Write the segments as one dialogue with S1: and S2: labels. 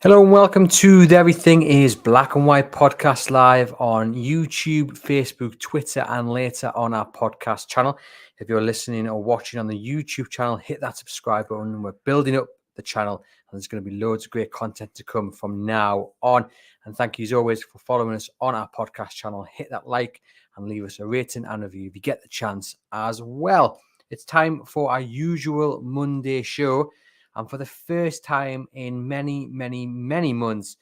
S1: Hello and welcome to the Everything is Black and White podcast live on YouTube, Facebook, Twitter, and later on our podcast channel. If you're listening or watching on the YouTube channel, hit that subscribe button. We're building up the channel and there's going to be loads of great content to come from now on. And thank you as always for following us on our podcast channel. Hit that like and leave us a rating and review if you get the chance as well. It's time for our usual Monday show. And for the first time in many months,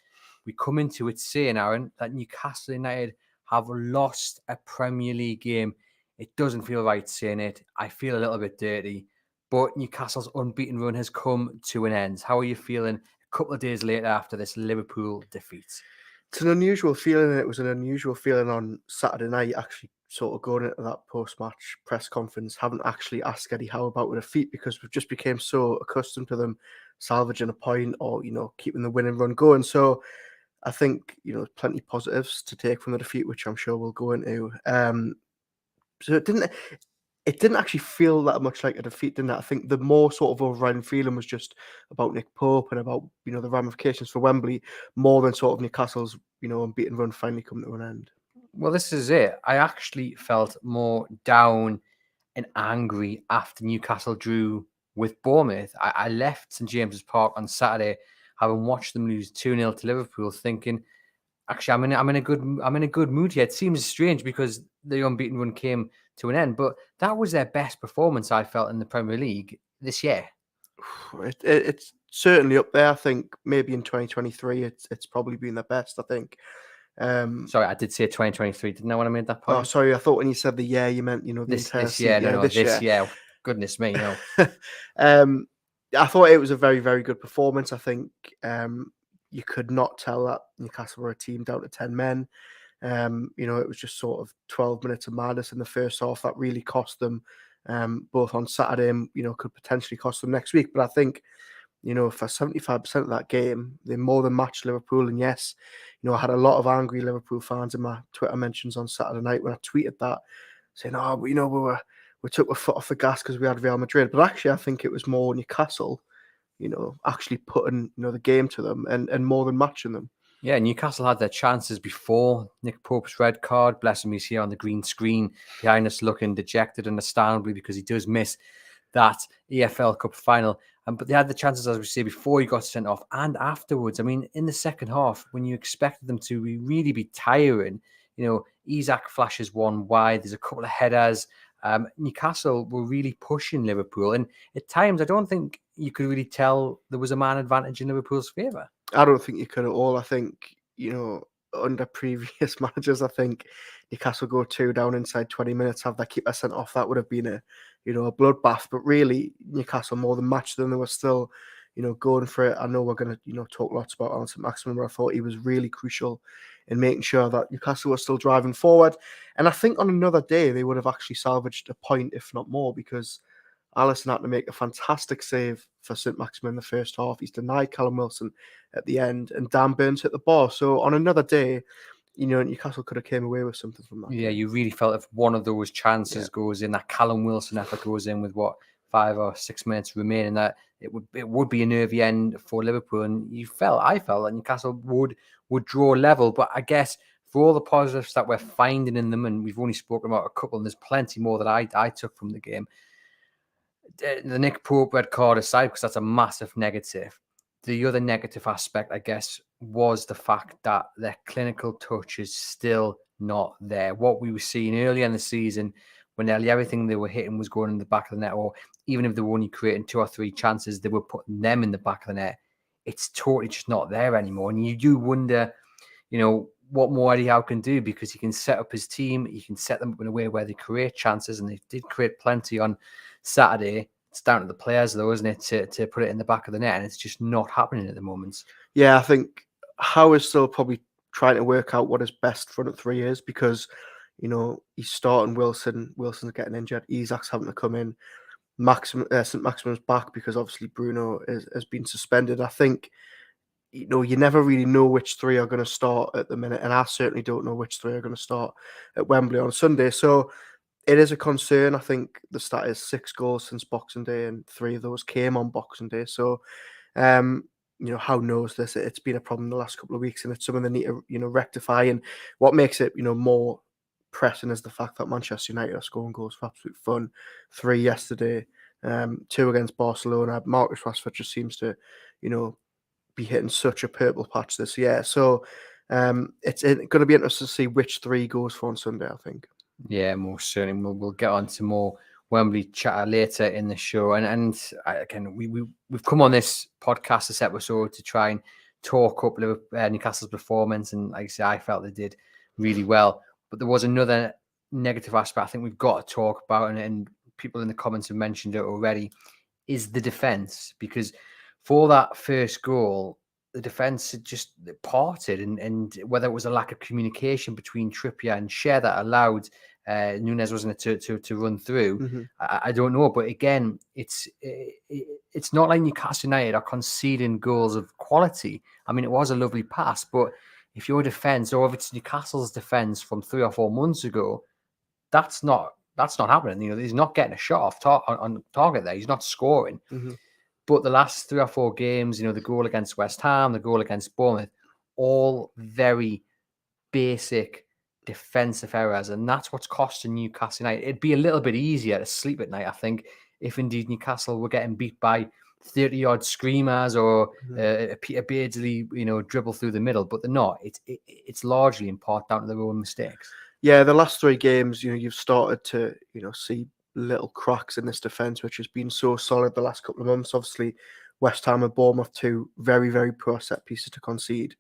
S1: we come into it saying, Aaron, that Newcastle United have lost a Premier League game. It doesn't feel right saying it. I feel a little bit dirty. But Newcastle's unbeaten run has come to an end. How are you feeling a couple of days later after this Liverpool defeat?
S2: It's an unusual feeling, and it was an unusual feeling on Saturday night, actually sort of going into that post-match press conference, haven't actually asked Eddie Howe about the defeat because we've just became so accustomed to them salvaging a point or, keeping the winning run going. So I think, plenty of positives to take from the defeat, which I'm sure we'll go into. So it didn't actually feel that much like a defeat, didn't it? I think the more sort of overriding feeling was just about Nick Pope and about, the ramifications for Wembley, more than sort of Newcastle's, unbeaten run finally coming to an end.
S1: Well, this is it. I actually felt more down and angry after Newcastle drew with Bournemouth. I left St James's Park on Saturday, having watched them lose 2-0 to Liverpool, thinking, actually, I'm in a good mood here. It seems strange because the unbeaten run came to an end, but that was their best performance I felt in the Premier League this year.
S2: It's certainly up there. I think maybe in 2023, it's probably been the best. I think.
S1: Sorry, I did say 2023. Didn't I when I made that point?
S2: Oh, sorry. I thought when you said the year, you meant the entire
S1: this year.
S2: season.
S1: No, this year. Goodness me, no.
S2: I thought it was a very, very good performance. I think you could not tell that Newcastle were a team down to 10 men. It was just sort of 12 minutes of madness in the first half that really cost them both on Saturday and, could potentially cost them next week. But I think, for 75% of that game, they more than matched Liverpool. And yes, I had a lot of angry Liverpool fans in my Twitter mentions on Saturday night when I tweeted that, saying, we took a foot off the gas because we had Real Madrid. But actually, I think it was more Newcastle, actually putting, the game to them and more than matching them.
S1: Yeah, Newcastle had their chances before Nick Pope's red card. Bless him, he's here on the green screen behind us looking dejected, understandably, because he does miss that EFL Cup final. But they had the chances, as we say, before he got sent off and afterwards. I mean, in the second half, when you expected them to really be tiring, Isak flashes one wide. There's a couple of headers. Newcastle were really pushing Liverpool. And at times, I don't think you could really tell there was a man advantage in Liverpool's favour.
S2: I don't think you could at all. I think, under previous managers, I think Newcastle go 2 down inside 20 minutes, have their keeper sent off. That would have been a bloodbath. But really, Newcastle more than matched them. They were still, going for it. I know we're going to, talk lots about Saint-Maximin, but I thought he was really crucial in making sure that Newcastle was still driving forward. And I think on another day, they would have actually salvaged a point, if not more, because Alisson had to make a fantastic save for Saint-Maximin in the first half. He's denied Callum Wilson at the end, and Dan Burns hit the bar. So on another day, Newcastle could have came away with something from that.
S1: Yeah, you really felt if one of those chances goes in, that Callum Wilson effort goes in with 5 or 6 minutes remaining, that it would be a nervy end for Liverpool. And I felt that Newcastle would draw level. But I guess for all the positives that we're finding in them, and we've only spoken about a couple, and there's plenty more that I took from the game. The Nick Pope red card aside, because that's a massive negative. The other negative aspect, I guess, was the fact that their clinical touch is still not there. What we were seeing earlier in the season, when nearly everything they were hitting was going in the back of the net, or even if they were only creating 2 or 3 chances, they were putting them in the back of the net. It's totally just not there anymore. And you do wonder, what more Eddie Howe can do, because he can set up his team, he can set them up in a way where they create chances, and they did create plenty on Saturday. It's down to the players, though, isn't it, to put it in the back of the net, and it's just not happening at the moment.
S2: Yeah, I think Howe is still probably trying to work out what his best front 3 is, because, he's starting Wilson. Wilson's getting injured. Isak's having to come in. Saint-Maximin's back because obviously Bruno has been suspended. I think, you never really know which 3 are going to start at the minute, and I certainly don't know which 3 are going to start at Wembley on Sunday. So it is a concern. I think the stat is 6 goals since Boxing Day, and 3 of those came on Boxing Day. So, Howe knows this. It's been a problem the last couple of weeks, and it's something they need to, rectify. And what makes it, more pressing is the fact that Manchester United are scoring goals for absolute fun. 3 yesterday, 2 against Barcelona. Marcus Rashford just seems to, be hitting such a purple patch this year. So it's going to be interesting to see which 3 goes for on Sunday, I think.
S1: Yeah, most certainly. We'll get on to more Wembley chatter later in the show. And again, we've come on this podcast, this episode, to try and talk up Newcastle's performance. And like I say, I felt they did really well. But there was another negative aspect I think we've got to talk about, and people in the comments have mentioned it already, is the defence. Because for that first goal, the defence had just parted, and whether it was a lack of communication between Trippier and Shea that allowed Nunez, wasn't it, to run through,
S2: Mm-hmm.
S1: I don't know. But again, it's not like Newcastle United are conceding goals of quality. I mean, it was a lovely pass, but if your defence, or if it's Newcastle's defence from 3 or 4 months ago, that's not happening. He's not getting a shot off on target there. He's not scoring.
S2: Mm-hmm.
S1: But the last 3 or 4 games, the goal against West Ham, the goal against Bournemouth, all very basic defensive errors. And that's what's costing Newcastle United. It'd be a little bit easier to sleep at night, I think, if indeed Newcastle were getting beat by 30-yard screamers or a Peter Beardsley, dribble through the middle. But they're not. It's largely in part down to their own mistakes.
S2: Yeah, the last 3 games, you've started to, see little cracks in this defence, which has been so solid the last couple of months. Obviously, West Ham and Bournemouth, 2 very, very poor set pieces to concede.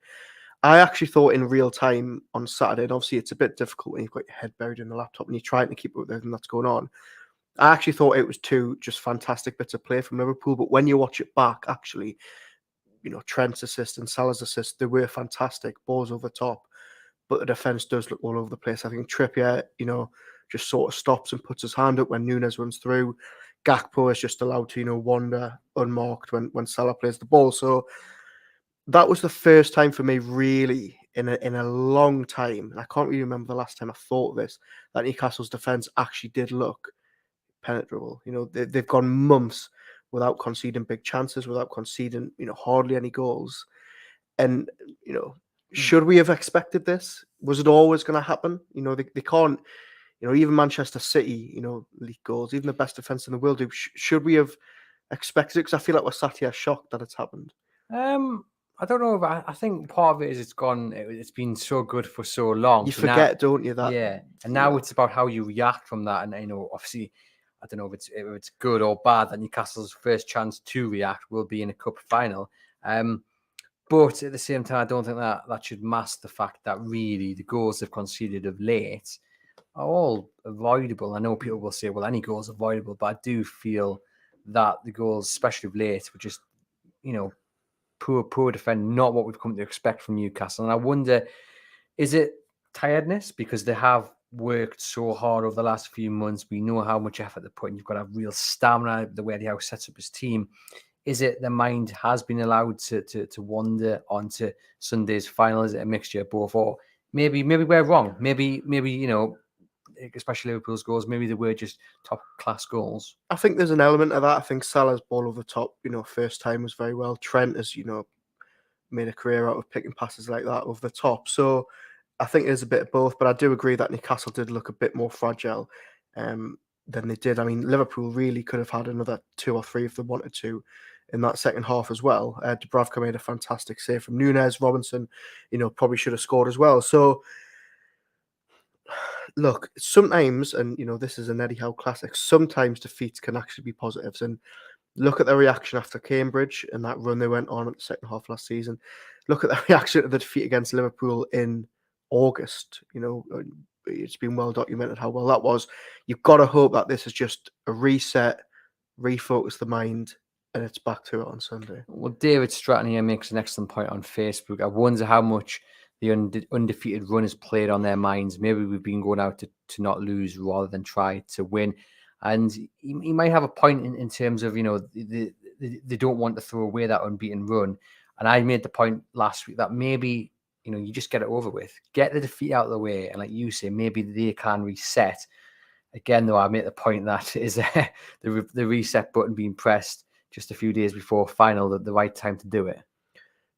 S2: I actually thought in real time on Saturday, and obviously it's a bit difficult when you've got your head buried in the laptop and you're trying to keep up with everything that's going on. I actually thought it was 2 just fantastic bits of play from Liverpool, but when you watch it back, actually, Trent's assist and Salah's assist, they were fantastic, balls over the top, but the defence does look all over the place. I think Trippier, just sort of stops and puts his hand up when Nunez runs through. Gakpo is just allowed to, wander unmarked when Salah plays the ball. So that was the first time for me, really, in a long time, and I can't really remember the last time I thought this, that Newcastle's defence actually did look penetrable. They've gone months without conceding big chances, without conceding, hardly any goals. And, should we have expected this? Was it always going to happen? They can't, even Manchester City, leak goals, even the best defence in the world do. Should we have expected it? Because I feel like we're sat here shocked that it's happened.
S1: I don't know, but I think part of it is it's been so good for so long.
S2: You
S1: so
S2: forget,
S1: now,
S2: don't you? That
S1: yeah, and now it's about how you react from that. And obviously, I don't know if it's good or bad that Newcastle's first chance to react will be in a cup final. But at the same time, I don't think that should mask the fact that really the goals they've conceded of late are all avoidable. I know people will say, well, any goals are avoidable, but I do feel that the goals, especially of late, were just, poor defending, not what we've come to expect from Newcastle. And I wonder, is it tiredness? Because they have worked so hard over the last few months. We know how much effort they're putting. You've got to have real stamina, the way Howe sets up his team. Is it the mind has been allowed to wander onto Sunday's final? Is it a mixture of both? Or maybe we're wrong. Maybe especially Liverpool's goals, maybe they were just top class goals.
S2: I think there's an element of that. I think Salah's ball over the top, first time was very well. Trent has, made a career out of picking passes like that over the top. So I think there's a bit of both, but I do agree that Newcastle did look a bit more fragile than they did. I mean, Liverpool really could have had another 2 or 3 if they wanted to in that second half as well. Dubravka made a fantastic save from Nunez. Robinson, probably should have scored as well. So look, sometimes, and this is an Eddie Howe classic, sometimes defeats can actually be positives. And look at the reaction after Cambridge and that run they went on at the second half last season. Look at the reaction to the defeat against Liverpool in August. It's been well documented how well that was. You've got to hope that this is just a reset, refocus the mind, and it's back to it on Sunday.
S1: Well, David Stratton here makes an excellent point on Facebook. I wonder how much the undefeated run has played on their minds. Maybe we've been going out to not lose rather than try to win. And he might have a point in terms of, they don't want to throw away that unbeaten run. And I made the point last week that maybe, you just get it over with. Get the defeat out of the way. And like you say, maybe they can reset. Again, though, I made the point that is the reset button being pressed just a few days before final, the right time to do it.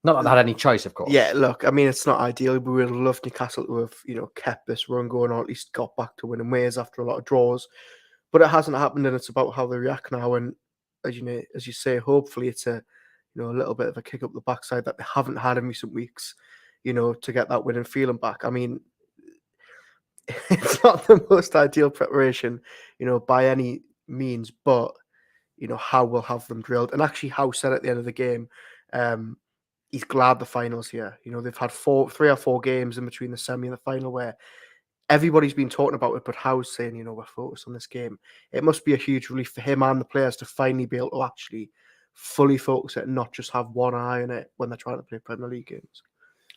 S1: Not that they had any choice, of course.
S2: Yeah, look, I mean, it's not ideal. We would have loved Newcastle to have, kept this run going, or at least got back to winning ways after a lot of draws. But it hasn't happened, and it's about how they react now. And as you say, hopefully it's a little bit of a kick up the backside that they haven't had in recent weeks, to get that winning feeling back. I mean, it's not the most ideal preparation, by any means, but Howe will have them drilled. And actually, Howe said at the end of the game, he's glad the final's here. They've had 3 or 4 games in between the semi and the final where everybody's been talking about it, but Howe's saying, we're focused on this game. It must be a huge relief for him and the players to finally be able to actually fully focus it and not just have one eye on it when they're trying to play Premier League games.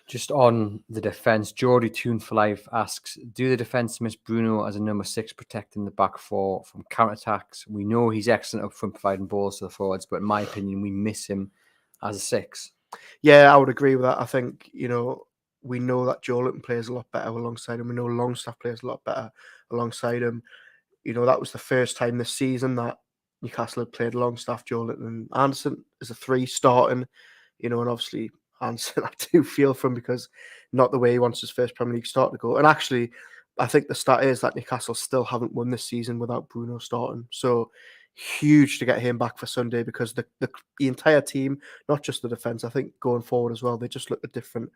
S1: Just on the defence, Geordie Tune for Life asks, do the defence miss Bruno as a number 6 protecting the back 4 from counter-attacks? We know he's excellent up front providing balls to the forwards, but in my opinion, we miss him as a 6.
S2: Yeah, I would agree with that. I think, we know that Joe Linton plays a lot better alongside him. We know Longstaff plays a lot better alongside him. That was the first time this season that Newcastle had played Longstaff, Joe Linton and Anderson as a 3 starting, and obviously Anderson I do feel from because not the way he wants his first Premier League start to go. And actually, I think the stat is that Newcastle still haven't won this season without Bruno starting. So huge to get him back for Sunday because the entire team, not just the defence, I think going forward as well, they just look a different,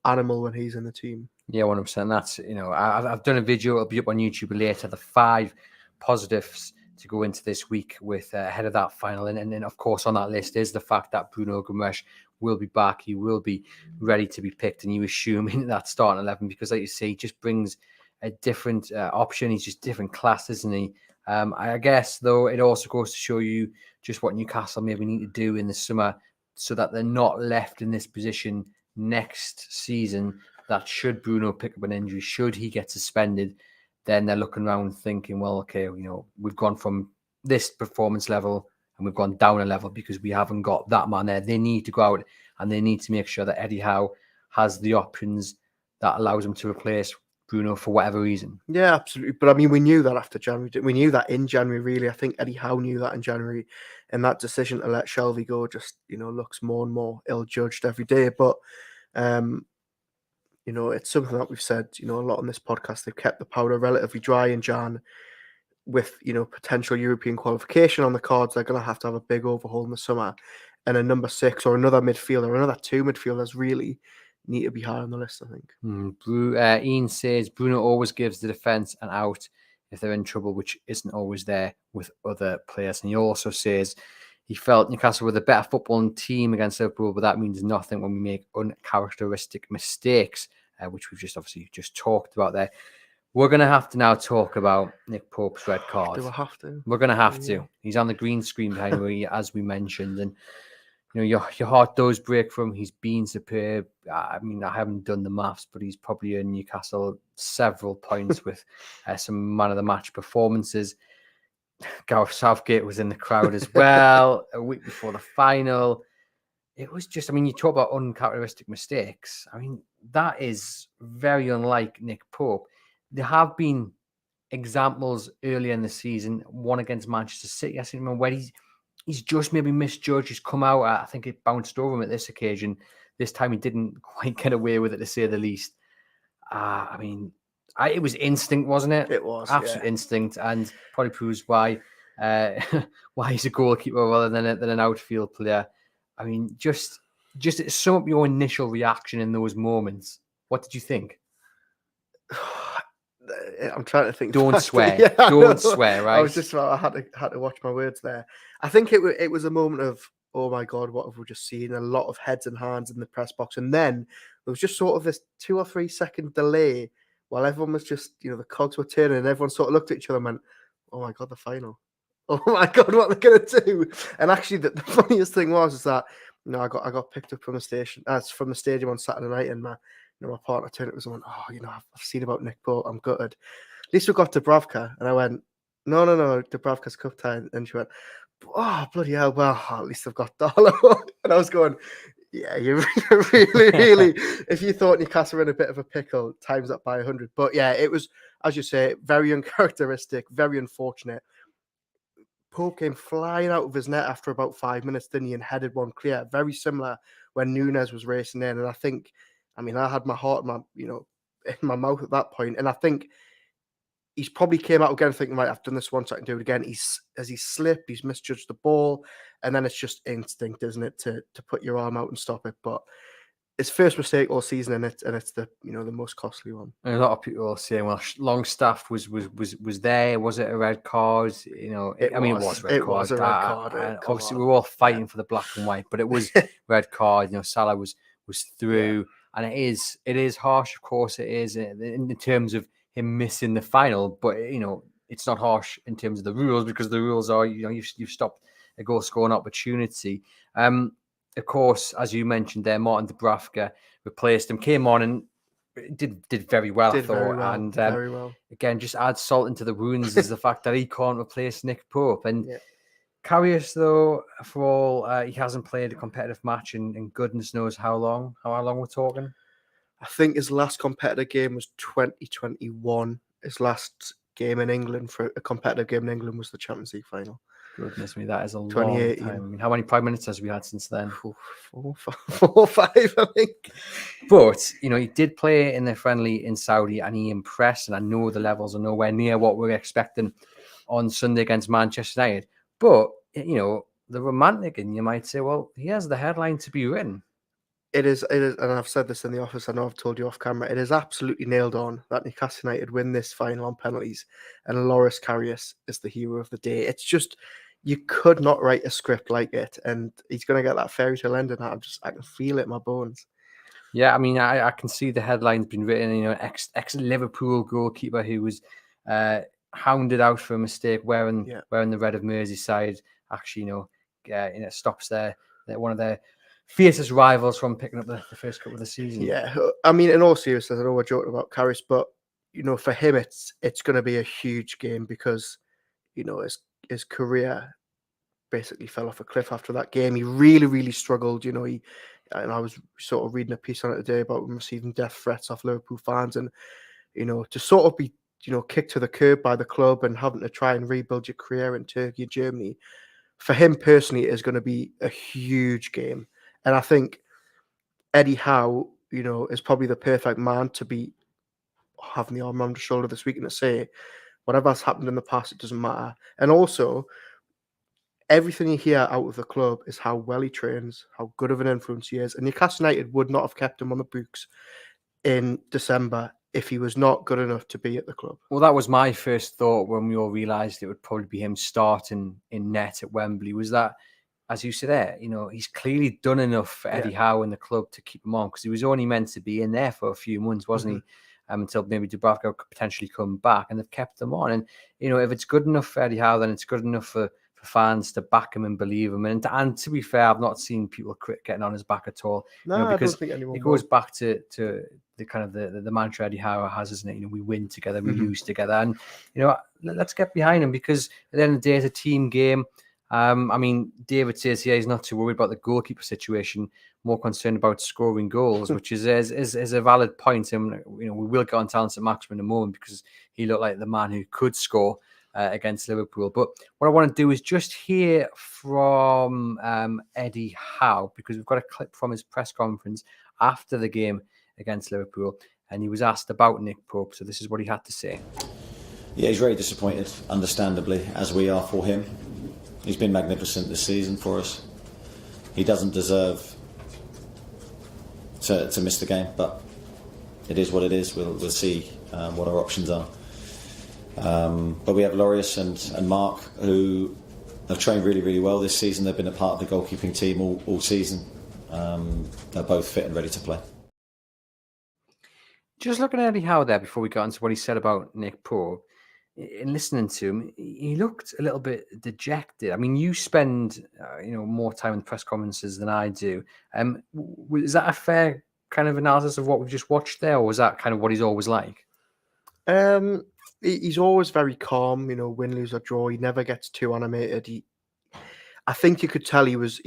S2: animal when he's in the team.
S1: Yeah, 100%. That's, I've done a video, it'll be up on YouTube later, the 5 positives to go into this week with ahead of that final. And then, of course, on that list is the fact that Bruno Guimaraes will be back. He will be ready to be picked, and you assume in that starting 11 because, like you say, he just brings a different option. He's just different class, isn't he? I guess, though, it also goes to show you just what Newcastle maybe need to do in the summer so that they're not left in this position next season that should Bruno pick up an injury, should he get suspended, then they're looking around thinking, well, okay, we've gone from this performance level and we've gone down a level because we haven't got that man there. They need to go out and they need to make sure that Eddie Howe has the options that allows him to replace Bruno for whatever reason.
S2: Yeah, absolutely. But I mean, we knew that after January. We knew that in January, really. I think Eddie Howe knew that in January. And that decision to let Shelvey go just, looks more and more ill-judged every day. But, it's something that we've said, a lot on this podcast. They've kept the powder relatively dry in Jan with, potential European qualification on the cards. They're going to have a big overhaul in the summer. And a number 6 or another midfielder, or another 2 midfielders really need to be high on the list, I think.
S1: Ian says Bruno always gives the defence an out if they're in trouble, which isn't always there with other players. And he also says he felt Newcastle were the better footballing team against Liverpool, but that means nothing when we make uncharacteristic mistakes, which we've just talked about there. We're going to have to now talk about Nick Pope's red card.
S2: Do I have to?
S1: We're going to have to. He's on the green screen behind me, as we mentioned, and your heart does break for him. He's been superb. I mean, I haven't done the maths, but he's probably earned Newcastle several points with some man of the match performances. Gareth Southgate was in the crowd as well a week before the final. It was just, you talk about uncharacteristic mistakes. That is very unlike Nick Pope. There have been examples earlier in the season, one against Manchester City, I think, where he's just maybe misjudged. He's come out, I think it bounced over him at this occasion. This time he didn't quite get away with it, to say the least. It was instinct, wasn't it?
S2: It was.
S1: Absolute instinct, and probably proves why he's a goalkeeper rather than an outfield player. Just sum up your initial reaction in those moments. What did you think?
S2: I'm trying to think.
S1: Don't swear. Yeah, don't swear, right?
S2: I had to watch my words there. I think it was a moment of, oh my God, what have we just seen? A lot of heads and hands in the press box. And then there was just sort of this 2 or 3 second delay while everyone was just, the cogs were turning and everyone sort of looked at each other and went, oh my God, the final. Oh my God, what are they going to do? And actually the funniest thing was that, I got picked up from the stadium on Saturday night, and my partner turned it was and went, oh, I've seen about Nick Pope, I'm gutted. At least we got Dubravka. And I went, no, Dubravka's cup time. And she went, oh, bloody hell, well, at least I've got Darlow. And I was going, yeah, you really, if you thought Newcastle were in a bit of a pickle, times that by 100. But yeah, it was, as you say, very uncharacteristic, very unfortunate. Pope came flying out of his net after about 5 minutes, didn't he, and headed one clear. Very similar when Nunes was racing in. And I had my heart in my mouth at that point. And I think he's probably came out again thinking, right, I've done this once, I can do it again. As he slipped, he's misjudged the ball. And then it's just instinct, isn't it, to put your arm out and stop it. But his first mistake all season, and it's the the most costly one.
S1: And a lot of people are saying, well, Longstaff was there. Was it a red card? It was a red card.
S2: It was a red card.
S1: And obviously, we were all fighting for the black and white, but it was red card. Salah was through, and it is harsh. Of course, it is in terms of him missing the final, but it's not harsh in terms of the rules, because the rules are you've stopped a goal scoring opportunity. Of course, as you mentioned there, Martin Dubravka replaced him, came on and did very well, I thought. And
S2: very well.
S1: Again, just add salt into the wounds is the fact that he can't replace Nick Pope. And Karius, though, for all he hasn't played a competitive match in goodness knows how long. How long we're talking?
S2: I think his last competitive game was 2021. His last game in England for a competitive game in England was the Champions League final.
S1: Goodness me, that is a long time. How many Prime Ministers have we had since then?
S2: 4 or 5, I think.
S1: But, he did play in the friendly in Saudi and he impressed. And I know the levels are nowhere near what we're expecting on Sunday against Manchester United. But, the romantic in you might say, well, he has the headline to be written.
S2: It is, and I've said this in the office, I know I've told you off camera, it is absolutely nailed on that Newcastle United win this final on penalties and Loris Karius is the hero of the day. It's just, you could not write a script like it, and he's going to get that fairy tale ending. I can feel it in my bones.
S1: Yeah, I can see the headlines being written, ex Liverpool goalkeeper who was hounded out for a mistake wearing the red of Merseyside, actually, stops one of their fiercest rivals from picking up the first cup of the season.
S2: Yeah, in all seriousness, I know we're joking about Karius, but for him, it's going to be a huge game because his career basically fell off a cliff after that game. He really, really struggled. And I was sort of reading a piece on it today about him receiving death threats off Liverpool fans, and to sort of be kicked to the curb by the club and having to try and rebuild your career in Turkey and Germany, for him personally, it is going to be a huge game. And I think Eddie Howe, is probably the perfect man to be having the arm around the shoulder this week and to say, whatever's happened in the past, it doesn't matter. And also, everything you hear out of the club is how well he trains, how good of an influence he is. And Newcastle United would not have kept him on the books in December if he was not good enough to be at the club.
S1: Well, that was my first thought when we all realised it would probably be him starting in net at Wembley, was that, as you said there, he's clearly done enough for Eddie Howe and the club to keep him on, because he was only meant to be in there for a few months, wasn't he? Until maybe Dubravka could potentially come back, and they've kept him on. And, if it's good enough for Eddie Howe, then it's good enough for fans to back him and believe him. And to be fair, I've not seen people getting on his back at all.
S2: No,
S1: because
S2: I don't think anyone
S1: it goes back to the kind of the mantra Eddie Howe has, isn't it? We win together, we lose together. And, let's get behind him, because at the end of the day, it's a team game. David says here he's not too worried about the goalkeeper situation, more concerned about scoring goals, which is a valid point. And we will get on to Saint-Maximin in a moment, because he looked like the man who could score against Liverpool. But what I want to do is just hear from Eddie Howe, because we've got a clip from his press conference after the game against Liverpool, and he was asked about Nick Pope. So this is what he had to say.
S3: Yeah, he's very disappointed, understandably, as we are for him. He's been magnificent this season for us. He doesn't deserve to miss the game, but it is what it is. We'll see what our options are. But we have Loris and Mark, who have trained really, really well this season. They've been a part of the goalkeeping team all season. They're both fit and ready to play.
S1: Just looking at Eddie Howe there before we got into what he said about Nick Pope, in listening to him, he looked a little bit dejected. You spend more time in press conferences than I do. Is that a fair kind of analysis of what we've just watched there, or was that kind of what he's always like?
S2: He's always very calm. Win, lose or draw, he never gets too animated. I think you could tell he was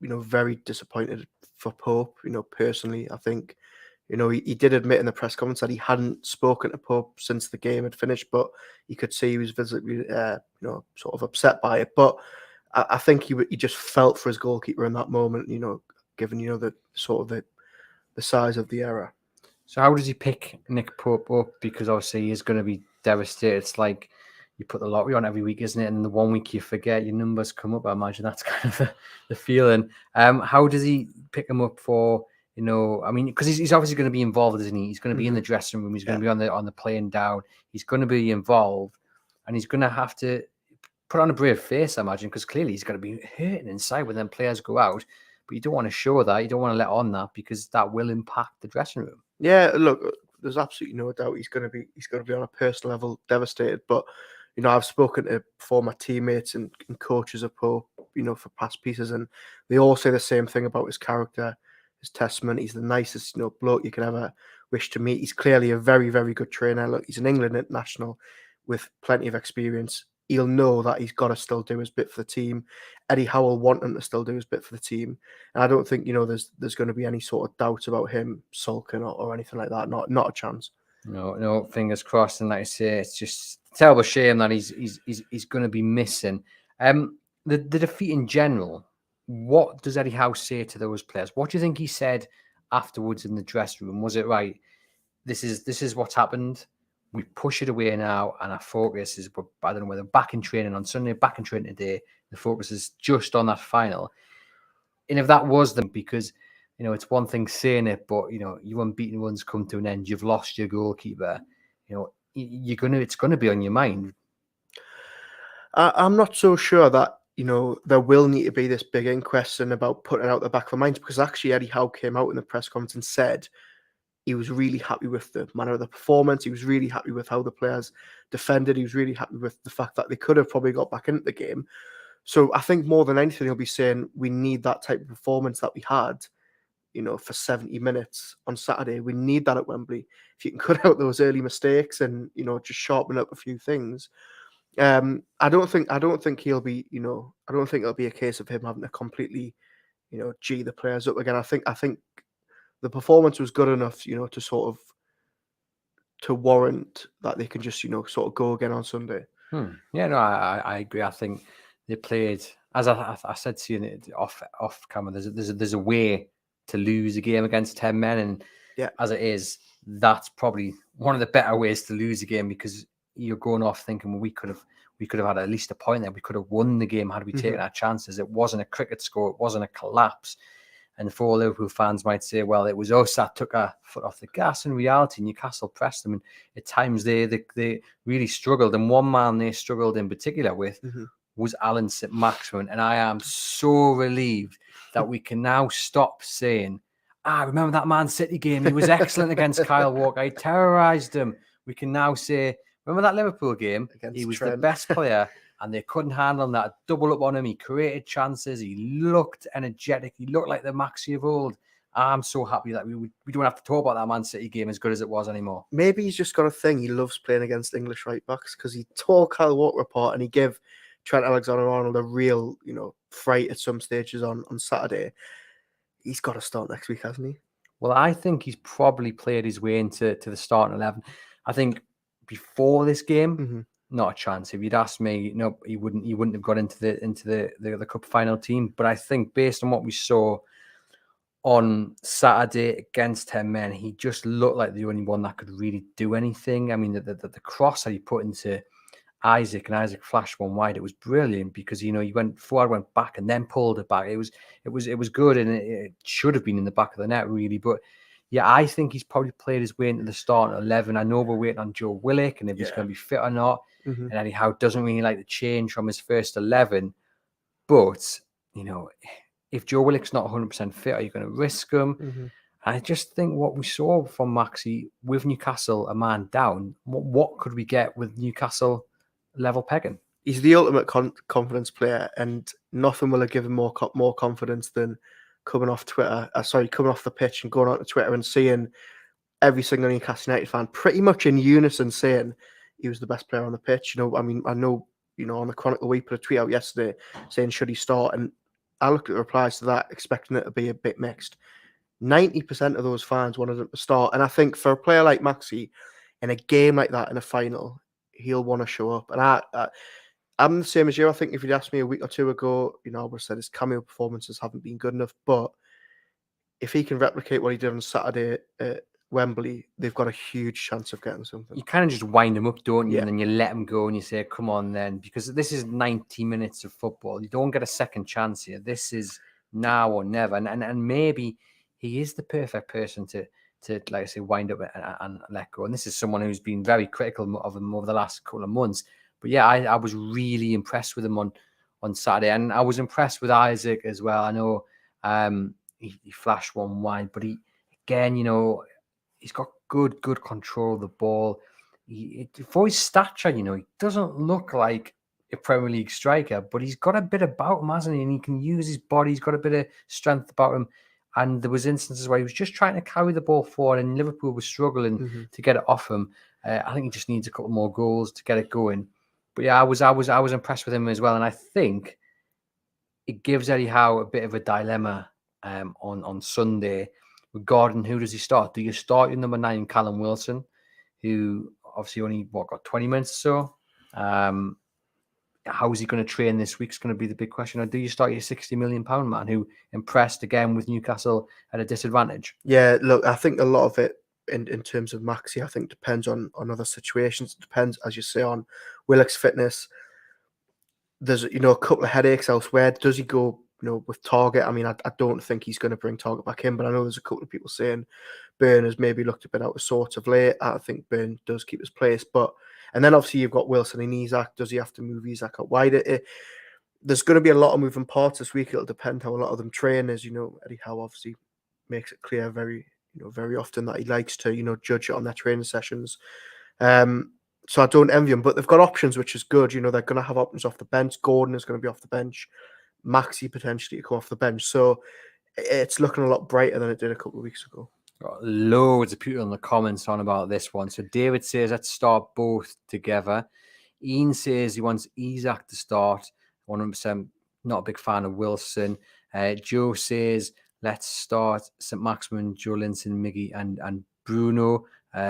S2: very disappointed for Pope. Personally, I think You know, he did admit in the press conference that he hadn't spoken to Pope since the game had finished, but you could see he was visibly, sort of upset by it. But I think he just felt for his goalkeeper in that moment, you know, given, you know, the sort of the size of the error.
S1: So how does he pick Nick Pope up? Because obviously he's going to be devastated. It's like you put the lottery on every week, isn't it? And the one week you forget, your numbers come up. I imagine that's kind of the feeling. How does he pick him up for, you know, I mean, because he's obviously going to be involved, isn't he? He's going to be in the dressing room. He's going to be on the plane down. He's going to be involved, and he's going to have to put on a brave face, I imagine, because clearly he's going to be hurting inside when then players go out. But you don't want to show that. You don't want to let on that because that will impact the dressing room.
S2: Yeah, look, there's absolutely no doubt he's going to be on a personal level devastated. But you know, I've spoken to former teammates and coaches of Pope, you know, for past pieces, and they all say the same thing about his character, his testament. He's the nicest, you know, bloke you could ever wish to meet. He's clearly a very, very good trainer. Look, he's an England international with plenty of experience. He'll know that he's got to still do his bit for the team. Eddie Howe will want him to still do his bit for the team. And I don't think, you know, there's going to be any sort of doubt about him sulking or anything like that. Not a chance.
S1: No, fingers crossed. And like I say, it's just a terrible shame that he's going to be missing. The defeat in general, what does Eddie Howe say to those players? What do you think he said afterwards in the dressing room? Was it right? This is what's happened. We push it away now, and our focus is, I don't know whether back in training on Sunday, back in training today. The focus is just on that final. And if that was them, because, you know, it's one thing saying it, but, you know, your unbeaten runs come to an end. You've lost your goalkeeper. You know, it's going to be on your mind.
S2: I'm not so sure that, you know, there will need to be this big inquest about putting it out the back of our minds, because actually Eddie Howe came out in the press conference and said he was really happy with the manner of the performance. He was really happy with how the players defended. He was really happy with the fact that they could have probably got back into the game. So I think more than anything, he'll be saying we need that type of performance that we had, you know, for 70 minutes on Saturday. We need that at Wembley. If you can cut out those early mistakes and, you know, just sharpen up a few things. I don't think he'll be, you know, I don't think it'll be a case of him having to completely, you know, G the players up again. I think the performance was good enough, you know, to sort of to warrant that they can just, you know, sort of go again on Sunday.
S1: Yeah, no, I agree. I think they played, as I said to you off camera, there's a way to lose a game against 10 men, and as it is, that's probably one of the better ways to lose a game, because you're going off thinking, well, we could have had at least a point there. We could have won the game had we taken our chances. It wasn't a cricket score. It wasn't a collapse. And for all Liverpool fans might say, well, it was us that took our foot off the gas. In reality, Newcastle pressed them, and at times they really struggled. And one man they struggled in particular with was Alan Saint-Maximin. And I am so relieved that we can now stop saying, remember that Man City game? He was excellent against Kyle Walker. He terrorised him. We can now say, remember that Liverpool game? He was the best player. And they couldn't handle him. That double up on him. He created chances. He looked energetic. He looked like the Maxi of old. I'm so happy that we don't have to talk about that Man City game as good as it was anymore.
S2: Maybe he's just got a thing. He loves playing against English right backs, because he tore Kyle Walker apart and he gave Trent Alexander-Arnold a real, you know, fright at some stages on Saturday. He's got to start next week, hasn't he?
S1: Well, I think he's probably played his way into the starting 11. I think before this game, not a chance. If you'd asked me, no, he wouldn't have got into the cup final team. But I think based on what we saw on Saturday against 10 men, he just looked like the only one that could really do anything. I mean, the cross that he put into Isaac, and Isaac flashed one wide. It was brilliant, because, you know, he went forward, went back, and then pulled it back. It was good, and it should have been in the back of the net, really. But yeah, I think he's probably played his way into the starting 11. I know we're waiting on Joe Willock and if he's going to be fit or not. And Eddie Howe doesn't really like to change from his first 11. But, you know, if Joe Willock's not 100% fit, are you going to risk him? I just think what we saw from Maxi with Newcastle, a man down, what could we get with Newcastle level pegging?
S2: He's the ultimate confidence player, and nothing will have given more confidence than coming off the pitch and going on to Twitter and seeing every single Newcastle United fan pretty much in unison saying he was the best player on the pitch. You know, I mean, I know, you know, on the Chronicle we put a tweet out yesterday saying should he start, and I looked at the replies to that expecting it to be a bit mixed. 90% of those fans wanted him to start. And I think for a player like Maxi, in a game like that, in a final, he'll want to show up. And I'm the same as you. I think if you'd asked me a week or two ago, I would have said his cameo performances haven't been good enough. But if he can replicate what he did on Saturday at Wembley, they've got a huge chance of getting something.
S1: You kind of just wind him up, don't you?
S2: Yeah.
S1: And then you let him go and you say, come on then, because this is 90 minutes of football. You don't get a second chance here. This is now or never. And maybe he is the perfect person to like I say, wind up and let go. And this is someone who's been very critical of him over the last couple of months. But yeah, I was really impressed with him on Saturday. And I was impressed with Isaac as well. I know he flashed one wide, but again, he's got good control of the ball. For his stature, he doesn't look like a Premier League striker, but he's got a bit about him, hasn't he? And he can use his body. He's got a bit of strength about him. And there was instances where he was just trying to carry the ball forward, and Liverpool was struggling to get it off him. I think he just needs a couple more goals to get it going. But yeah, I was impressed with him as well, and I think it gives Eddie Howe a bit of a dilemma on Sunday regarding who does he start. Do you start your number 9, Callum Wilson, who obviously only got 20 minutes or so? How is he going to train this week is going to be the big question. Or do you start your £60 million man who impressed again with Newcastle at a disadvantage?
S2: Yeah, look, I think a lot of it in terms of Maxi, I think depends on other situations. It depends, as you say, on Willock's fitness. There's, a couple of headaches elsewhere. Does he go, with Target? I mean, I don't think he's going to bring Target back in, but I know there's a couple of people saying Burn has maybe looked a bit out of sorts of late. I think Burn does keep his place, and then obviously you've got Wilson and Isak. Does he have to move Isak out wider? There's going to be a lot of moving parts this week. It'll depend how a lot of them train. As Eddie Howe obviously makes it clear very often that he likes to, judge it on their training sessions. So I don't envy him, but they've got options, which is good. They're going to have options off the bench. Gordon is going to be off the bench. Maxi potentially to come off the bench. So it's looking a lot brighter than it did a couple of weeks ago.
S1: Got loads of people in the comments on about this one. So David says, let's start both together. Ian says he wants Isak to start. 100% not a big fan of Wilson. Joe says, let's start Saint-Maximin, Joe Linton, Miggy and Bruno.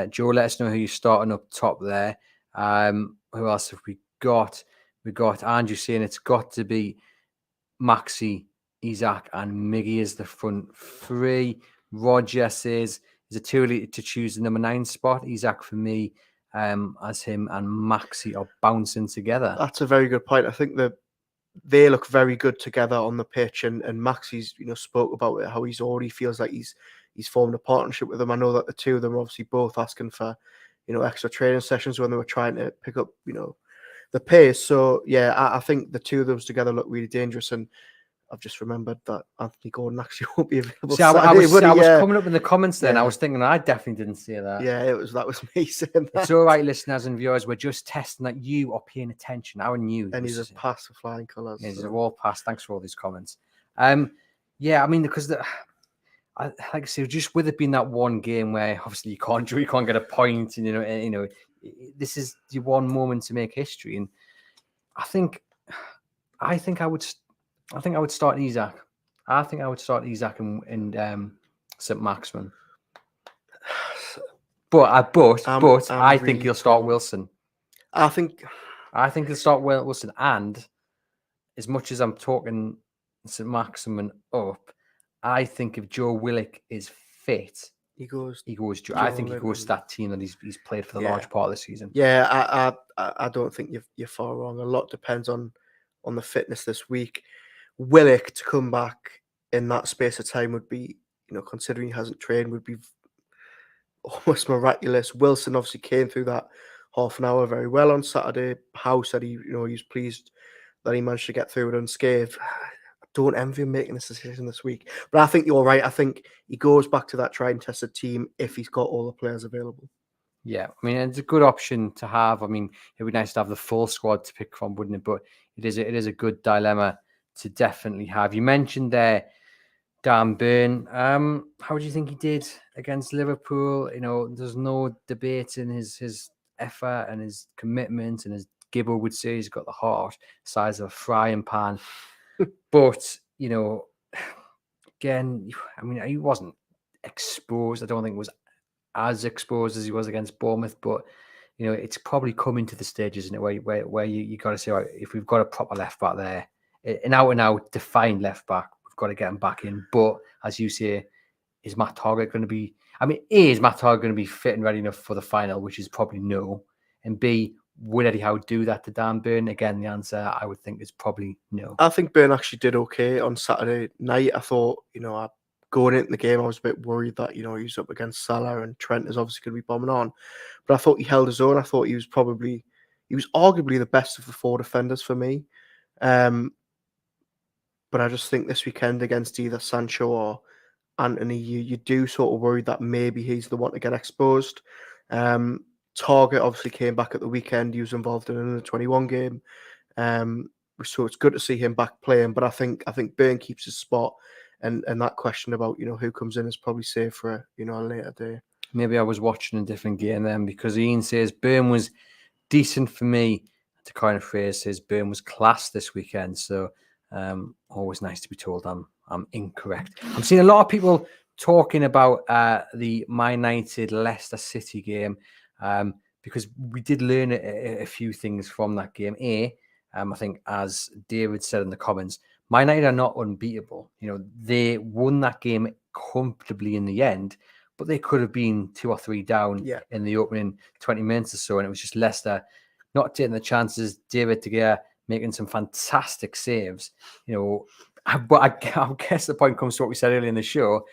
S1: Joe, let us know who you're starting up top there. Who else have we got? We got Andrew saying it's got to be Maxi, Isak and Miggy as the front three. Roger says, is it too early to choose the number 9 spot? Isak for me, as him and Maxi are bouncing together.
S2: That's a very good point. I think that they look very good together on the pitch, and Maxi's spoke about it, how he's already feels like he's formed a partnership with them. I know that the two of them are obviously both asking for extra training sessions when they were trying to pick up the pace. So yeah, I think the two of those together look really dangerous, and I've just remembered that Anthony Gordon actually won't be available.
S1: See, I was coming up in the comments then.
S2: Yeah.
S1: I was thinking I definitely didn't say that.
S2: Yeah, that was me saying that.
S1: It's all right, listeners and viewers. We're just testing that you are paying attention. Our news.
S2: And he's a pass for flying colours.
S1: Yeah, he's a wall pass. Thanks for all these comments. Yeah, I mean, because like I say, just with it being that one game where obviously you can't get a point, and this is the one moment to make history, and I think I would start Isak. I think I would start Isak and Saint-Maximin. But I think he'll start Wilson.
S2: I think
S1: he'll start Wilson. And as much as I'm talking Saint-Maximin up, I think if Joe Willock is fit,
S2: he goes.
S1: I think he goes to that team that he's played for the large part of the season.
S2: Yeah, I don't think you're far wrong. A lot depends on the fitness this week. Willock to come back in that space of time would be, considering he hasn't trained, would be almost miraculous. Wilson obviously came through that half an hour very well on Saturday. Howe said he was pleased that he managed to get through it unscathed. I don't envy him making this decision this week, but I think you're right. I think he goes back to that tried and tested team if he's got all the players available.
S1: Yeah, I mean, it's a good option to have. I mean, it'd be nice to have the full squad to pick from, wouldn't it? But it is a good dilemma to definitely have. You mentioned there, Dan Burn. How do you think he did against Liverpool? There's no debate in his effort and his commitment, and as Gibbo would say, he's got the heart size of a frying pan. But again, I mean, he wasn't exposed. I don't think it was as exposed as he was against Bournemouth, but it's probably coming to the stage, isn't it, where you got to say, right, if we've got a proper left back there, an out and out defined left back, we've got to get him back in. But as you say, is Matt Targett going to be? I mean, A, is Matt Targett going to be fit and ready enough for the final, which is probably no, and B, would Eddie Howe do that to Dan Burn? Again, the answer I would think is probably no.
S2: I think Burn actually did okay on Saturday night. I thought, going into the game, I was a bit worried that, he was up against Salah and Trent is obviously going to be bombing on. But I thought he held his own. I thought he was arguably the best of the 4 defenders for me. But I just think this weekend against either Sancho or Anthony, you do sort of worry that maybe he's the one to get exposed. Targett obviously came back at the weekend. He was involved in an under-21 game. So it's good to see him back playing. But I think Burn keeps his spot. And that question about, who comes in is probably safe for a later day.
S1: Maybe I was watching a different game then, because Ian says Burn was decent for me. To coin a phrase, says Burn was class this weekend. So always nice to be told I'm incorrect. I'm seeing a lot of people talking about the Man United Leicester City game, because we did learn a few things from that game. I think, as David said in the comments, Man United are not unbeatable. They won that game comfortably in the end, but they could have been 2 or 3 down in the opening 20 minutes or so, and it was just Leicester not taking the chances. David De Gea making some fantastic saves. But I guess the point comes to what we said earlier in the show.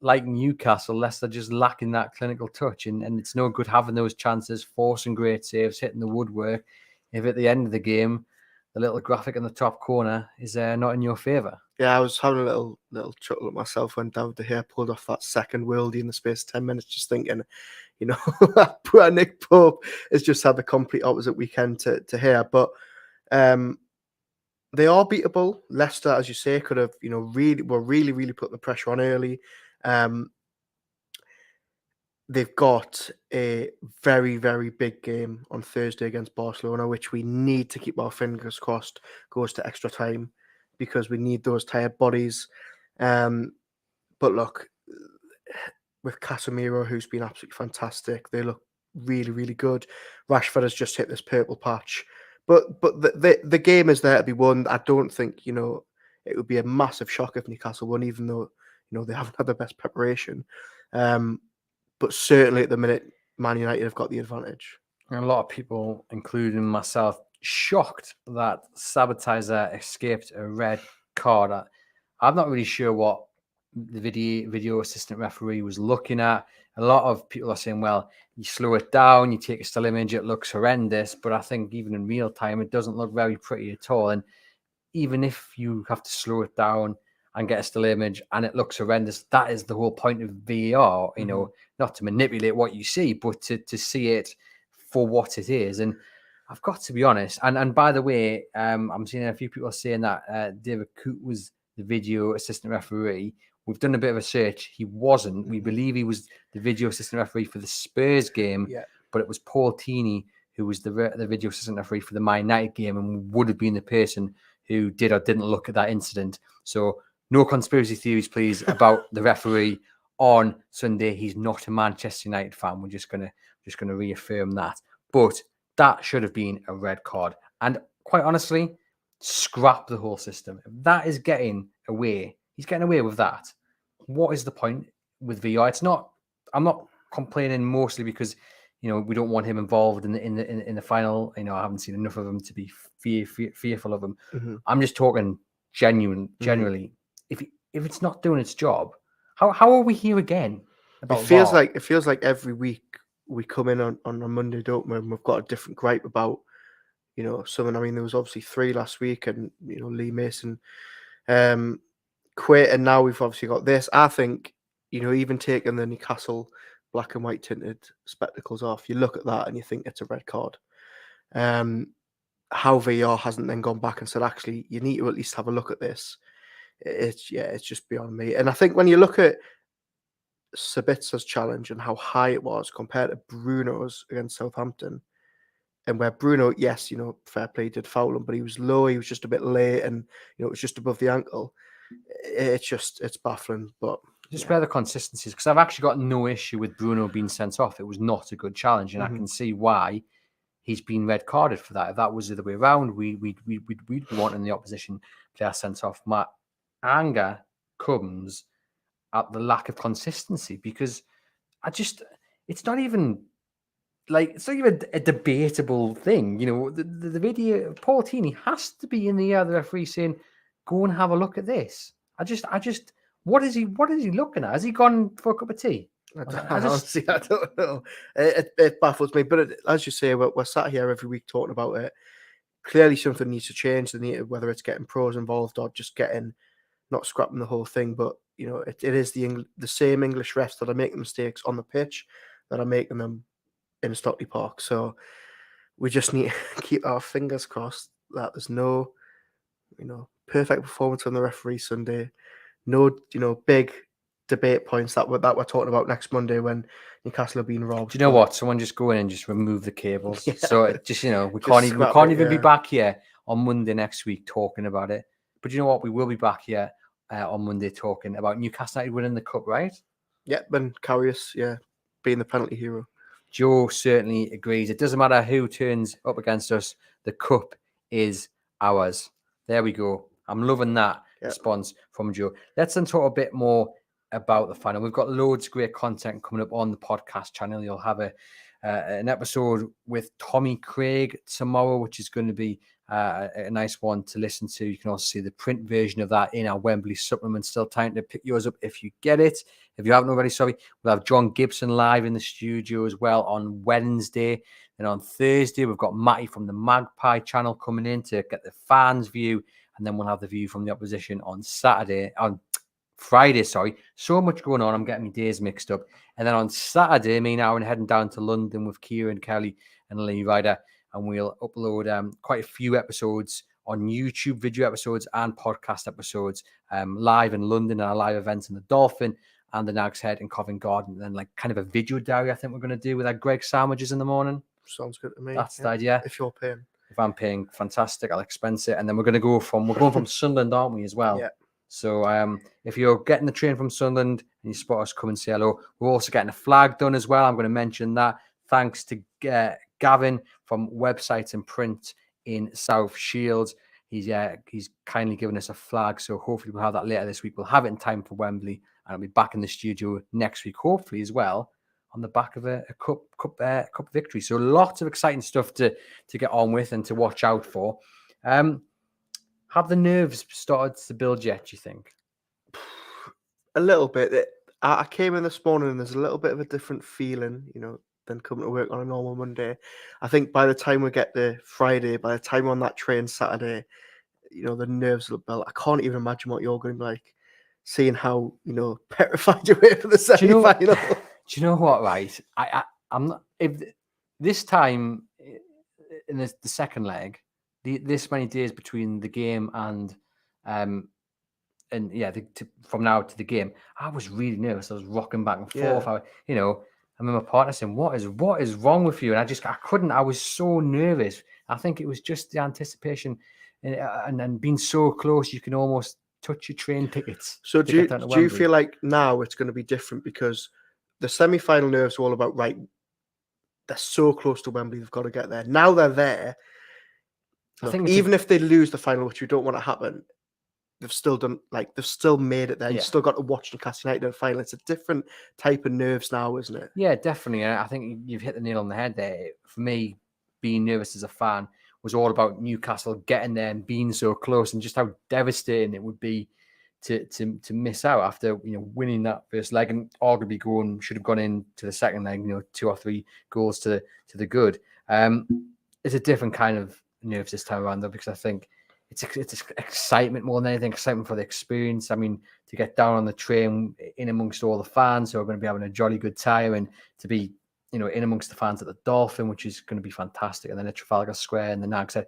S1: Like Newcastle, Leicester just lacking that clinical touch, and it's no good having those chances, forcing great saves, hitting the woodwork, if at the end of the game, the little graphic in the top corner is not in your favour.
S2: Yeah, I was having a little chuckle at myself when David De Gea pulled off that second worldie in the space of 10 minutes, just thinking, poor Nick Pope has just had the complete opposite weekend to Gea. But they are beatable. Leicester, as you say, could have, really putting the pressure on early. They've got a very, very big game on Thursday against Barcelona, which we need to keep our fingers crossed goes to extra time, because we need those tired bodies. But look, with Casemiro, who's been absolutely fantastic, they look really, really good. Rashford has just hit this purple patch. But the game is there to be won. I don't think, it would be a massive shock if Newcastle won, even though, they haven't had the best preparation. But certainly at the minute, Man United have got the advantage.
S1: And a lot of people, including myself, shocked that Sabotizer escaped a red card. I'm not really sure what the video assistant referee was looking at. A lot of people are saying, well, you slow it down, you take a still image, it looks horrendous. But I think even in real time, it doesn't look very pretty at all. And even if you have to slow it down and get a still image and it looks horrendous, that is the whole point of VAR, not to manipulate what you see, but to see it for what it is. And I've got to be honest, and by the way, I'm seeing a few people saying that David Coote was the video assistant referee. We've done a bit of a search. He wasn't. We believe he was the video assistant referee for the Spurs game, but it was Paul Tini who was the video assistant referee for the Man United game, and would have been the person who did or didn't look at that incident. So no conspiracy theories, please, about the referee on Sunday. He's not a Manchester United fan. We're just gonna reaffirm that. But that should have been a red card. And quite honestly, scrap the whole system. If that is getting away, he's getting away with that. What is the point with VR? I'm not complaining mostly because we don't want him involved in the final. I haven't seen enough of him to be fearful of him. Mm-hmm. I'm just talking generally. Mm-hmm. If it's not doing its job, how are we here again?
S2: It feels like every week we come in on a Monday, don't we? And we've got a different gripe about something. I mean, there was obviously 3 last week, and Lee Mason quit, and now we've obviously got this. I think even taking the Newcastle black and white tinted spectacles off, you look at that and you think it's a red card. How VAR hasn't then gone back and said, actually, you need to at least have a look at this. It's just beyond me. And I think when you look at Sabitza's challenge and how high it was compared to Bruno's against Southampton, and where Bruno, yes, fair play, did foul him, but he was low, he was just a bit late, and it was just above the ankle. It's baffling. But
S1: Just where the consistency is, because I've actually got no issue with Bruno being sent off. It was not a good challenge, and I can see why he's been red carded for that. If that was the other way around, we'd be wanting the opposition player sent off. My anger comes at the lack of consistency, because it's not even a debatable thing. The video, Paul Tini has to be in the ear of the referee saying, "Go and have a look at this." What is he looking at? Has he gone for a cup of tea?
S2: Honestly, I don't know. It baffles me. But as you say, we're sat here every week talking about it. Clearly, something needs to change. Whether it's getting pros involved or just not scrapping the whole thing. But it is the same English refs that are making mistakes on the pitch that are making them in Stockley Park. So we just need to keep our fingers crossed that there's no, perfect performance from the referee Sunday. No, big debate points that we're talking about next Monday when Newcastle are being robbed.
S1: Do you know what? Someone just go in and just remove the cables.
S2: Yeah.
S1: So it just, we can't even be back here on Monday next week talking about it. But you know what? We will be back here on Monday talking about Newcastle United winning the cup, right?
S2: Yeah, and Karius, being the penalty hero.
S1: Joe certainly agrees. It doesn't matter who turns up against us. The cup is ours. There we go. I'm loving that response from Joe. Let's then talk a bit more about the final. We've got loads of great content coming up on the podcast channel. You'll have an episode with Tommy Craig tomorrow, which is going to be a nice one to listen to. You can also see the print version of that in our Wembley supplement. Still time to pick yours up if you get it. If you haven't already, we'll have John Gibson live in the studio as well on Wednesday. And on Thursday, we've got Matty from the Magpie channel coming in to get the fans' view. And then we'll have the view from the opposition on Friday. So much going on. I'm getting my days mixed up. And then on Saturday, me and Aaron heading down to London with Kieran Kelly and Lee Ryder. And we'll upload quite a few episodes on YouTube, video episodes and podcast episodes live in London, our live events in the Dolphin and the Nag's Head in Covent Garden. And then kind of a video diary I think we're going to do with our Greg sandwiches in the morning.
S2: Sounds good to me.
S1: That's the idea.
S2: If you're paying.
S1: If I'm paying, fantastic. I'll expense it. And then we're going from Sunderland, aren't we, as well?
S2: Yeah.
S1: So if you're getting the train from Sunderland and you spot us, come and say hello. We're also getting a flag done as well. I'm going to mention that. Thanks to Gavin from Websites and Print in South Shields. He's kindly given us a flag. So hopefully we'll have that later this week. We'll have it in time for Wembley. And I'll be back in the studio next week, hopefully as well, on the back of a cup victory. So lots of exciting stuff to get on with and to watch out for. Have the nerves started to build yet, do you think?
S2: A little bit. I came in this morning and there's a little bit of a different feeling, than coming to work on a normal Monday. I think by the time we get to Friday, by the time we're on that train Saturday, the nerves will build. I can't even imagine what you're going to be like, seeing how, petrified you were for the semi-final.
S1: Do you know what, right? I'm not, if this time in the second leg, this many days between the game and from now to the game, I was really nervous. I was rocking back and forth. I remember my partner saying, what is wrong with you? And I couldn't. I was so nervous. I think it was just the anticipation and being so close, you can almost touch your train tickets.
S2: So do you feel like now it's going to be different because the semi-final nerves are all about, right, they're so close to Wembley, they've got to get there. Now they're there. Look, even if they lose the final, which we don't want to happen, they've still made it there. You've still got to watch Newcastle United in the final. It's a different type of nerves now, isn't it?
S1: Yeah, definitely. I think you've hit the nail on the head there. For me, being nervous as a fan was all about Newcastle getting there and being so close, and just how devastating it would be to miss out after winning that first leg and arguably should have gone into the second leg. 2 or 3 goals to the good. It's a different kind of nerves this time around though, because I think it's excitement more than anything, excitement for the experience. I mean, to get down on the train in amongst all the fans who are going to be having a jolly good time, and to be, in amongst the fans at the Dolphin, which is going to be fantastic. And then at Trafalgar Square and the Nag's Head,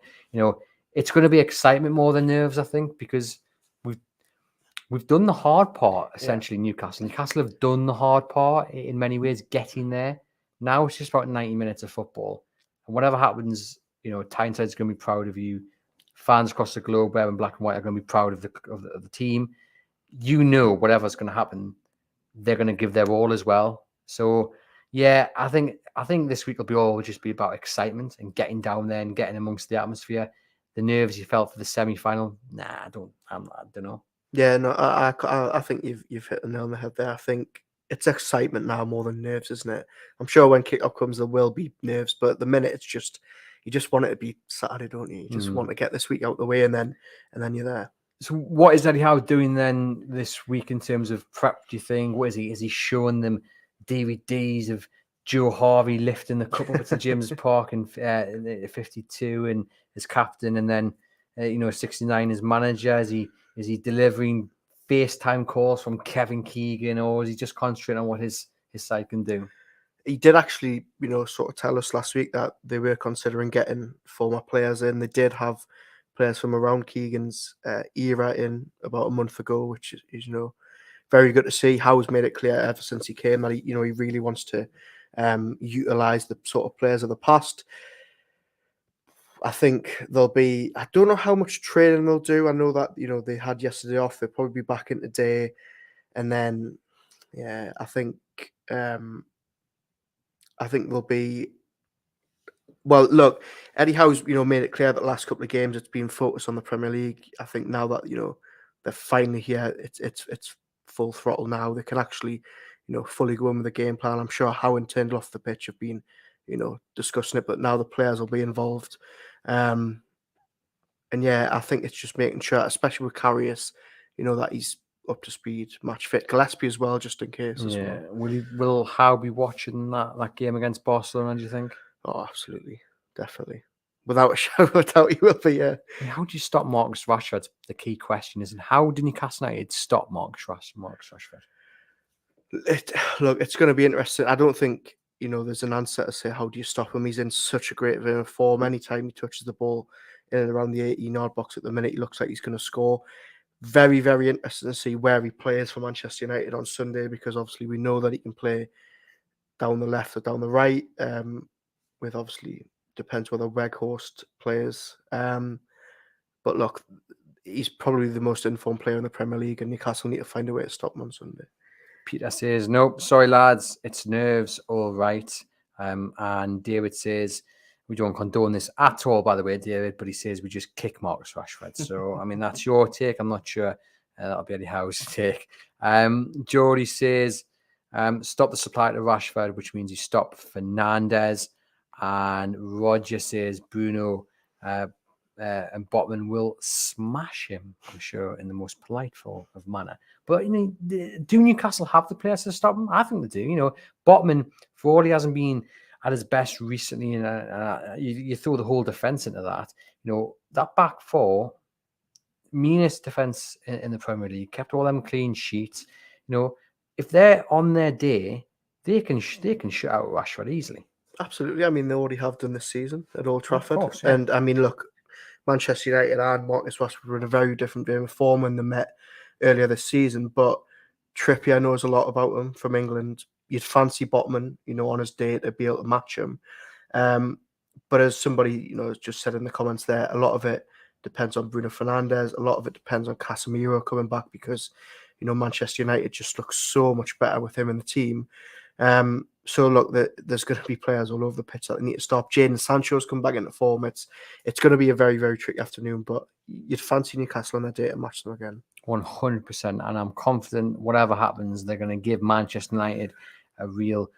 S1: it's going to be excitement more than nerves, I think, because we've done the hard part, essentially. Newcastle have done the hard part in many ways, getting there. Now it's just about 90 minutes of football. And whatever happens, Tyneside going to be proud of you. Fans across the globe, wearing black and white, are going to be proud of the team. Whatever's going to happen, they're going to give their all as well. So yeah, I think this week will be all just be about excitement and getting down there and getting amongst the atmosphere. The nerves you felt for the semi-final, I don't know.
S2: Yeah, no, I think you've hit the nail on the head there. I think it's excitement now more than nerves, isn't it? I'm sure when kick-off comes, there will be nerves, but at the minute, it's just you just want it to be Saturday, don't you? You just want to get this week out the way, and then you're there.
S1: So what is Eddie Howe doing then this week in terms of prep, do you think? What is he? Is he showing them DVDs of Joe Harvey lifting the cup up at St James's Park in 52 and as captain, and then 69 as manager? Is he delivering FaceTime calls from Kevin Keegan, or is he just concentrating on what his side can do?
S2: He did actually, sort of tell us last week that they were considering getting former players in. They did have players from around Keegan's era in about a month ago, which is very good to see. Howe's made it clear ever since he came that he really wants to utilize the sort of players of the past. I think there'll be, I don't know how much training they'll do. I know that, they had yesterday off. They'll probably be back in today. And then, yeah, I think there'll be, well, look, Eddie Howe's, made it clear that the last couple of games it's been focused on the Premier League. I think now that, they're finally here, it's full throttle now. They can actually, fully go in with the game plan. I'm sure Howe and Tindall off the pitch have been, discussing it, but now the players will be involved. And yeah, I think it's just making sure, especially with Karius, that he's up to speed, match fit. Gillespie as well, just in case. As well.
S1: Will Howe be watching that game against Barcelona, do you think?
S2: Oh, absolutely, definitely. Without a shadow of a doubt, he will be. Yeah.
S1: How do you stop Marcus Rashford? The key question is, how did Newcastle United stop Marcus Rashford?
S2: Look, it's going to be interesting. I don't think there's an answer to say how do you stop him. He's in such a great vein of form. Anytime he touches the ball in and around the 18-yard box at the minute, he looks like he's going to score. Very, very interesting to see where he plays for Manchester United on Sunday, because obviously we know that he can play down the left or down the right. With obviously depends whether Weghorst plays. But look, he's probably the most informed player in the Premier League, and Newcastle need to find a way to stop him on Sunday.
S1: Peter says, nope, sorry lads, it's nerves, all right. And David says, we don't condone this at all, by the way, David, but he says we just kick Marcus Rashford. So, I mean, that's your take. I'm not sure that'll be Eddie Howe's take. Jody says, stop the supply to Rashford, which means you stop Fernandes. And Roger says Bruno and Botman will smash him, I'm sure, in the most polite of manner. But, do Newcastle have the players to stop him? I think they do. Botman, for all he hasn't been at his best recently, and you throw the whole defence into that, that back four, meanest defence in the Premier League, kept all them clean sheets. If they're on their day, they can shut out Rashford easily.
S2: Absolutely. I mean, they already have done this season at Old Trafford.
S1: Of course, yeah.
S2: And I mean, look, Manchester United and Marcus Rashford were in a very different vein of form when they met earlier this season. But Trippier knows a lot about him from England. You'd fancy Botman, on his day to be able to match him. But as somebody, has just said in the comments there, a lot of it depends on Bruno Fernandes. A lot of it depends on Casemiro coming back because, Manchester United just looks so much better with him in the team. So look, there's going to be players all over the pitch that they need to stop. Jadon Sancho's come back into form. It's going to be a very, very tricky afternoon, but you'd fancy Newcastle on their day to match them again.
S1: 100%, and I'm confident whatever happens, they're going to give Manchester United a real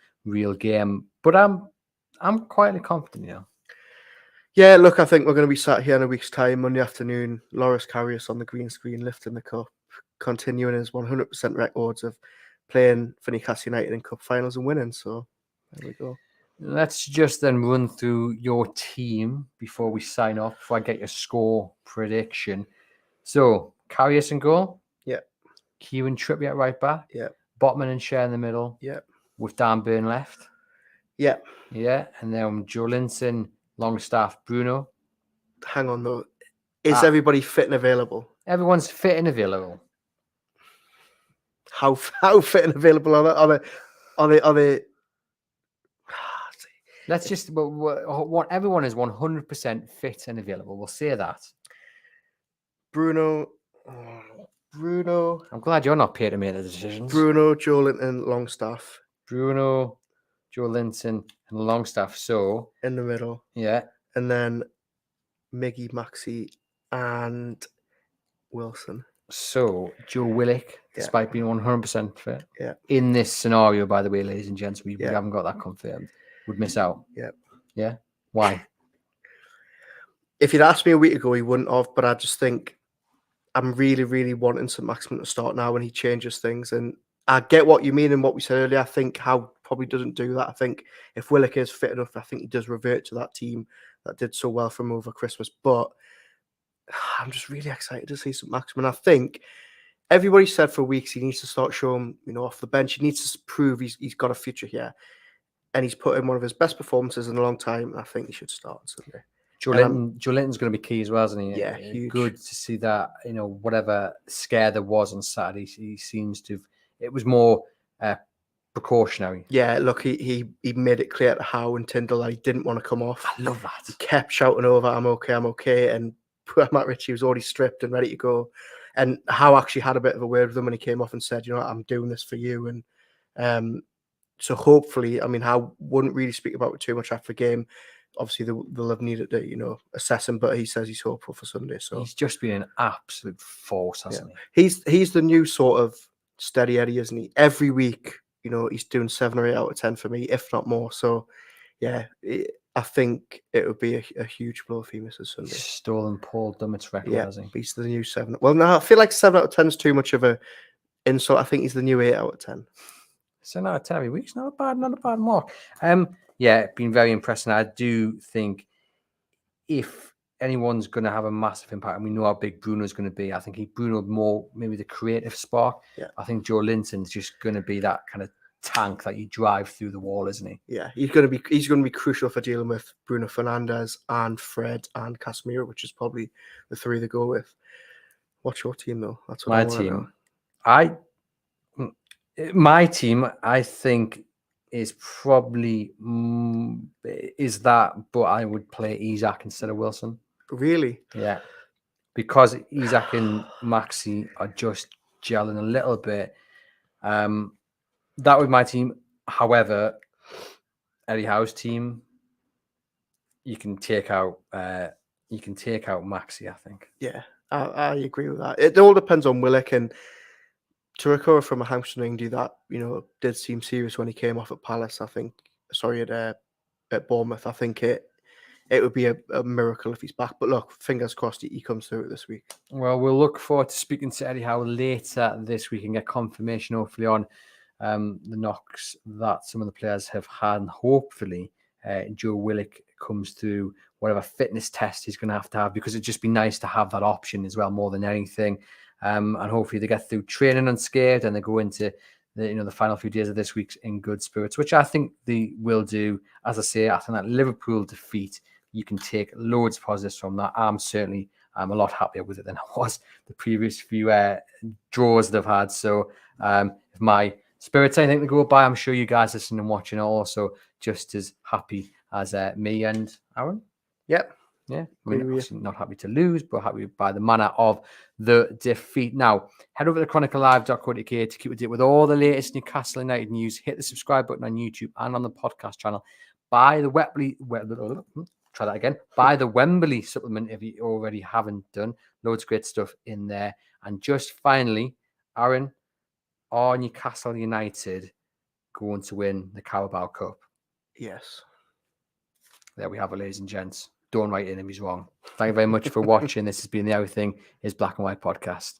S1: game. But I'm quietly confident,
S2: Yeah, look, I think we're going to be sat here in a week's time, Monday afternoon, Loris Karius on the green screen, lifting the cup, continuing his 100% records of playing for Newcastle United in cup finals and winning. So there we go.
S1: Let's just then run through your team before we sign off, before I get your score prediction. So, Karius in goal.
S2: Yeah.
S1: Kieran Trippier at right back.
S2: Yeah.
S1: Botman and Shea in the middle.
S2: Yeah.
S1: With Dan Burn left.
S2: Yeah.
S1: Yeah. And then Joe Linton, Longstaff, Bruno.
S2: Hang on though. Is everybody fit and available?
S1: Everyone's fit and available.
S2: How fit and available are they?
S1: Let's just what everyone is 100% fit and available. We'll say that.
S2: Bruno, Bruno,
S1: I'm glad you're not paid to make the decisions.
S2: Joe Linton, Longstaff
S1: Bruno, Joe Linton, and Longstaff. So,
S2: in the middle,
S1: yeah.
S2: and then Miggy, Maxi, and Wilson.
S1: So, Joe Willock, despite being 100% fit, in this scenario, by the way, ladies and gents, we haven't got that confirmed, would miss out.
S2: Yeah.
S1: Yeah? Why?
S2: If you'd asked me a week ago, he wouldn't have, but I just think I'm really, really wanting Saint-Maximin to start now when he changes things. And I get what you mean and what we said earlier. I think Howe probably doesn't do that. I think if Willock is fit enough, I think he does revert to that team that did so well from over Christmas. But I'm just really excited to see Saint-Maximin. I think everybody said for weeks he needs to start showing, off the bench. He needs to prove he's got a future here. And he's put in one of his best performances in a long time. And I think he should start on Sunday.
S1: Joe Linton's going to be key as well, isn't he?
S2: Yeah, huge.
S1: Good to see that, whatever scare there was on Saturday, he seems to have, it was more precautionary.
S2: Yeah, look, he made it clear to Howe and Tyndall that he didn't want to come off.
S1: I love that.
S2: He kept shouting over, I'm okay. And Matt Ritchie was already stripped and ready to go. And Howe actually had a bit of a word with him when he came off and said, I'm doing this for you. And so hopefully, Howe wouldn't really speak about it too much after the game. Obviously, they'll have needed to, assess him, but he says he's hopeful for Sunday. So
S1: he's just been an absolute force, hasn't he?
S2: He's the new sort of steady Eddie, isn't he? Every week, he's doing 7 or 8 out of 10 for me, if not more. So, yeah, I think it would be a huge blow if he misses Sunday.
S1: He's stolen Paul Dummett's record, hasn't he?
S2: He's the new 7. Well, no, I feel like 7 out of 10 is too much of a insult. I think he's the new 8 out of 10.
S1: 7 out of 10 every week's not a bad mark. Yeah, been very impressive. I do think if anyone's going to have a massive impact, and we know how big Bruno's going to be, I think Bruno more maybe the creative spark.
S2: Yeah.
S1: I think Joe Linton's just going to be that kind of tank that you drive through the wall, isn't he?
S2: Yeah, he's going to be crucial for dealing with Bruno Fernandes and Fred and Casemiro, which is probably the 3 to go with. What's your team though? That's what
S1: my team. My team, I think, is probably but I would play Isak instead of Wilson.
S2: Really?
S1: Yeah, because Isak and Maxi are just gelling a little bit. That would be my team. However, Eddie Howe's team, you can take out Maxi, I think.
S2: Yeah, I agree with that. It all depends on Willock, and to recover from a hamstring injury that did seem serious when he came off at Palace. I think, at Bournemouth. I think it would be a miracle if he's back. But look, fingers crossed he comes through it this week.
S1: Well, we'll look forward to speaking to Eddie Howe later this week and get confirmation, hopefully, on the knocks that some of the players have had, and hopefully Joe Willock comes through whatever fitness test he's going to have, because it'd just be nice to have that option as well, more than anything. And hopefully they get through training unscathed and they go into the final few days of this week in good spirits, which I think they will do. As I say, I think that Liverpool defeat, you can take loads of positives from that. I'm a lot happier with it than I was the previous few draws they've had. So if my spirits, I think, they go by, I'm sure you guys listening and watching are also just as happy as me and Aaron.
S2: Yep.
S1: Yeah, obviously not happy to lose, but happy by the manner of the defeat. Now, head over to chroniclelive.co.uk to keep up to date with all the latest Newcastle United news. Hit the subscribe button on YouTube and on the podcast channel. Buy the Wembley supplement if you already haven't done. Loads of great stuff in there. And just finally, Aaron, are Newcastle United going to win the Carabao Cup?
S2: Yes.
S1: There we have it, ladies and gents. Don't write in if he's wrong. Thank you very much for watching. This has been the Everything is Black and White podcast.